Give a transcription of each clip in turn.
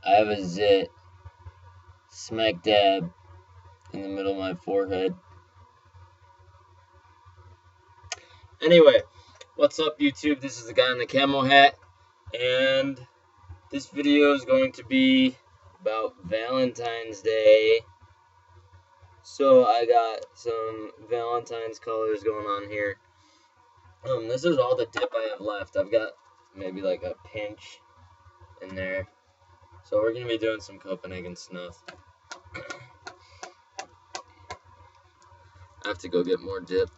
I have a zit smack dab in the middle of my forehead. Anyway, what's up YouTube? This is the guy in the camo hat, and this video is going to be about Valentine's Day. So I got some Valentine's colors going on here. This is all the dip I have left. I've got maybe like a pinch in there. So we're going to be doing some Copenhagen snuff. I have to go get more dip.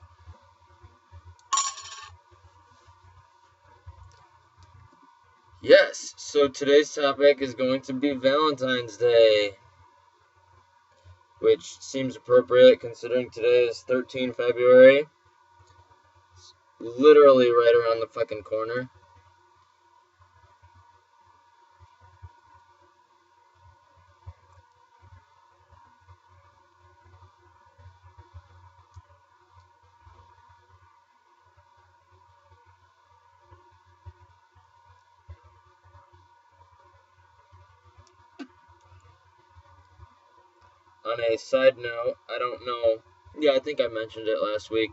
Yes, so today's topic is going to be Valentine's Day, which seems appropriate considering today is 13 February. It's literally right around the fucking corner. On a side note, I don't know. Yeah, I think I mentioned it last week.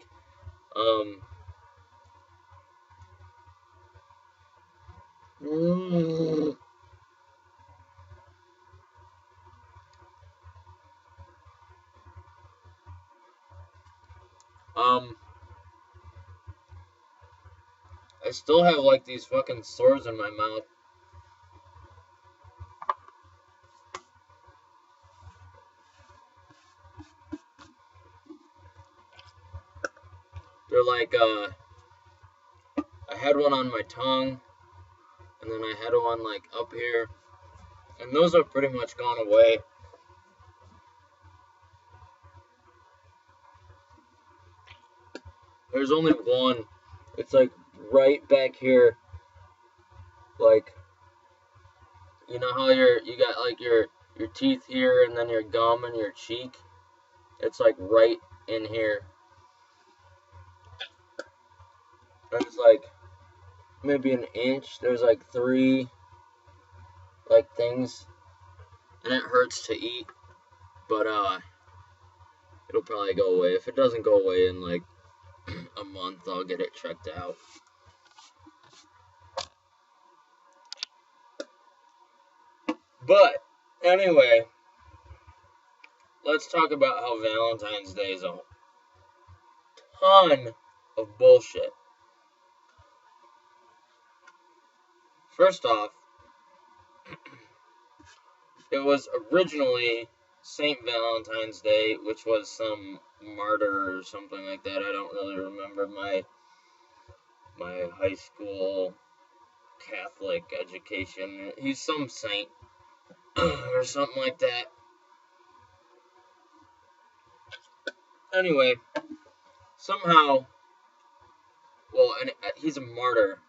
I still have like these fucking sores in my mouth. They're like, I had one on my tongue, and then I had one like up here, and those have pretty much gone away. There's only one. It's like right back here. Like, you know how you got like your teeth here and then your gum and your cheek? It's like right in here. There's like maybe an inch. There's like 3 like things, and it hurts to eat, but it'll probably go away. If it doesn't go away in like a month, I'll get it checked out. But anyway, let's talk about how Valentine's Day is a ton of bullshit. First off, it was originally St. Valentine's Day, which was some martyr or something like that. I don't really remember my high school Catholic education. He's some saint or something like that. Anyway, somehow, well, and he's a martyr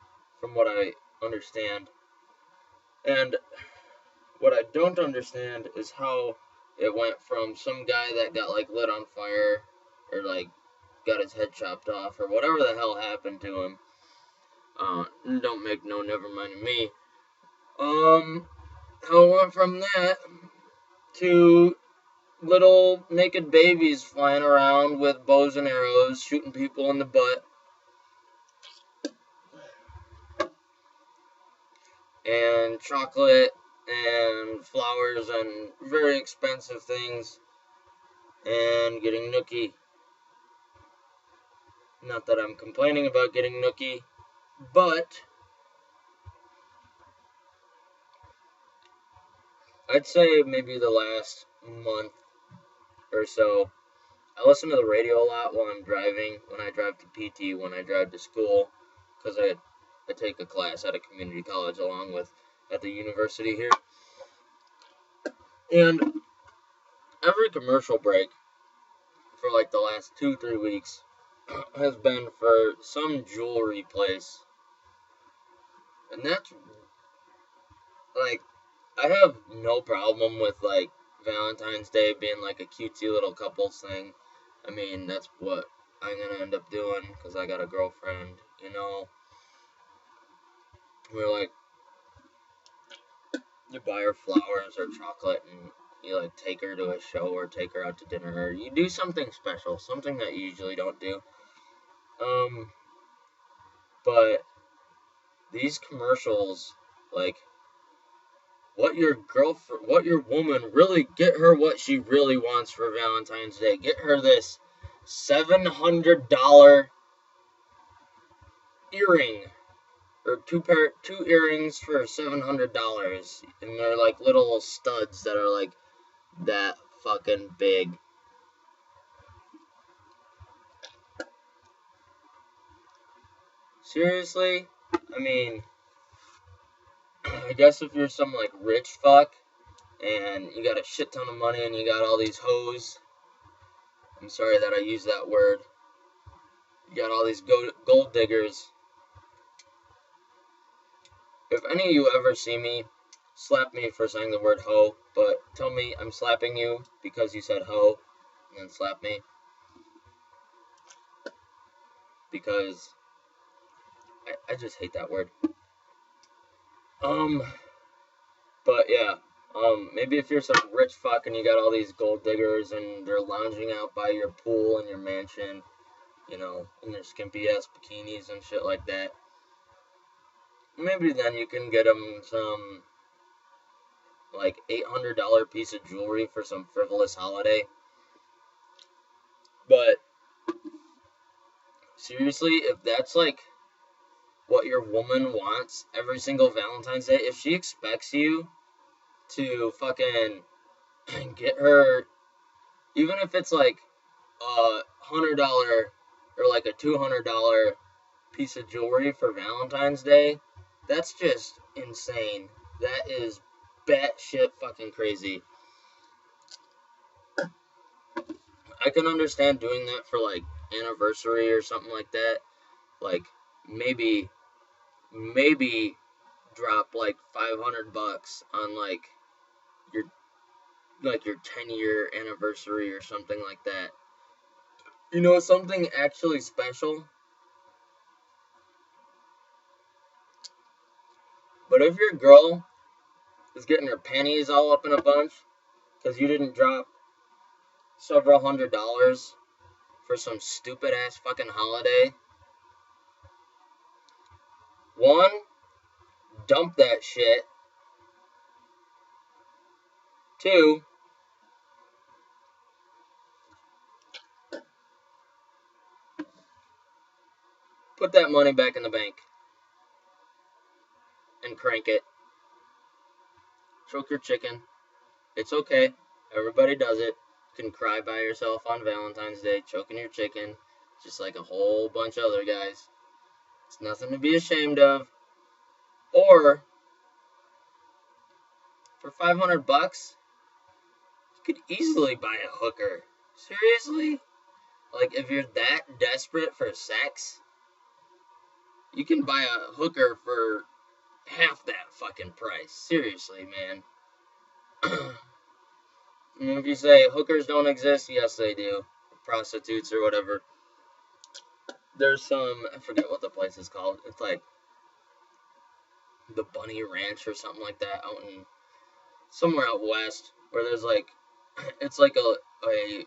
from what I understand. And what I don't understand is how it went from some guy that got like lit on fire or like got his head chopped off or whatever the hell happened to him. Don't make no never mind me. How it went from that to little naked babies flying around with bows and arrows, shooting people in the butt. And chocolate and flowers and very expensive things. And getting nookie. Not that I'm complaining about getting nookie, but I'd say maybe the last month or so, I listen to the radio a lot while I'm driving, when I drive to PT, when I drive to school, because I take a class at a community college along with at the university here. And every commercial break for like the last 2-3 weeks has been for some jewelry place. And that's like, I have no problem with like Valentine's Day being like a cutesy little couples thing. I mean, that's what I'm gonna end up doing because I got a girlfriend, you know. We're like, You buy her flowers or chocolate and you like take her to a show or take her out to dinner or you do something special, something that you usually don't do. But these commercials, like, what your woman, really get her what she really wants for Valentine's Day. Get her this $700 earring, or two earrings for $700, and they're like little studs that are like that fucking big. Seriously? I mean, I guess if you're some like rich fuck and you got a shit ton of money and you got all these hoes, I'm sorry that I used that word. You got all these gold diggers. If any of you ever see me, slap me for saying the word hoe, but tell me I'm slapping you because you said hoe, and then slap me. Because I just hate that word. But yeah, maybe if you're some rich fuck and you got all these gold diggers and they're lounging out by your pool in your mansion, you know, in their skimpy ass bikinis and shit like that, maybe then you can get them some like $800 piece of jewelry for some frivolous holiday. But seriously, if that's like what your woman wants every single Valentine's Day, if she expects you to fucking get her, even if it's like a $100 or like a $200 piece of jewelry for Valentine's Day, that's just insane. That is batshit fucking crazy. I can understand doing that for like anniversary or something like that. Like maybe drop like $500 on like your 10-year anniversary or something like that. You know, something actually special. But if your girl is getting her panties all up in a bunch because you didn't drop several $100s for some stupid ass fucking holiday, one, dump that shit. Two, put that money back in the bank and crank it. Choke your chicken. It's okay. Everybody does it. You can cry by yourself on Valentine's Day, choking your chicken, just like a whole bunch of other guys. It's nothing to be ashamed of. Or, for $500, you could easily buy a hooker. Seriously? Like, if you're that desperate for sex, you can buy a hooker for half that fucking price. Seriously, man. If you say hookers don't exist, yes they do. Prostitutes or whatever. There's some, I forget what the place is called. It's like the Bunny Ranch or something like that out in somewhere out west, where there's like, it's like a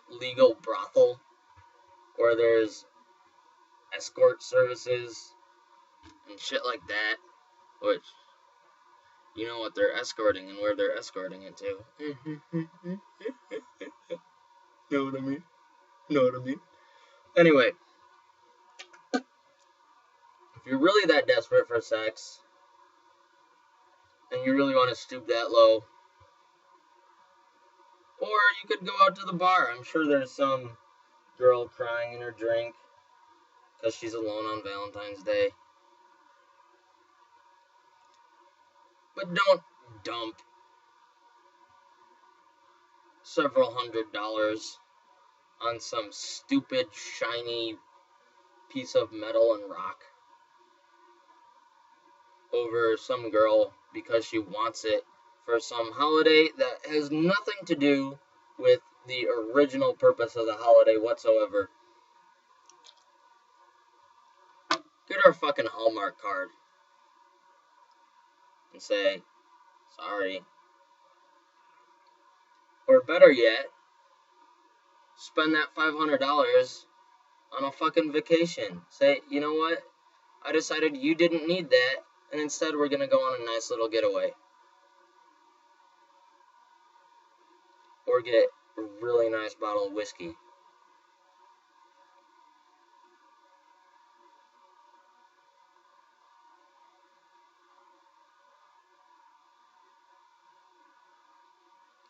legal brothel where there's escort services and shit like that, which, you know what they're escorting and where they're escorting it to. Know what I mean? Know what I mean? Anyway, if you're really that desperate for sex, and you really want to stoop that low, or you could go out to the bar. I'm sure there's some girl crying in her drink because she's alone on Valentine's Day. But don't dump several $100s on some stupid, shiny piece of metal and rock over some girl because she wants it for some holiday that has nothing to do with the original purpose of the holiday whatsoever. Get her a fucking Hallmark card and say, sorry, Or better yet, spend that $500 on a fucking vacation. Say, you know what? I decided you didn't need that, and instead we're gonna go on a nice little getaway. Or get a really nice bottle of whiskey.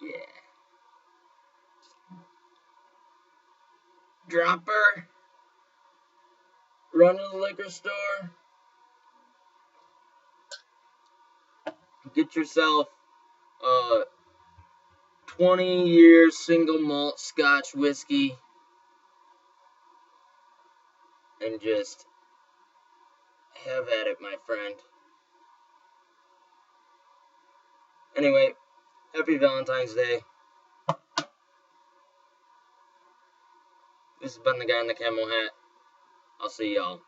Yeah. Dropper. Run to the liquor store. Get yourself a 20-year single malt scotch whiskey. And just have at it, my friend. Anyway, happy Valentine's Day. This has been the guy in the camel hat. I'll see y'all.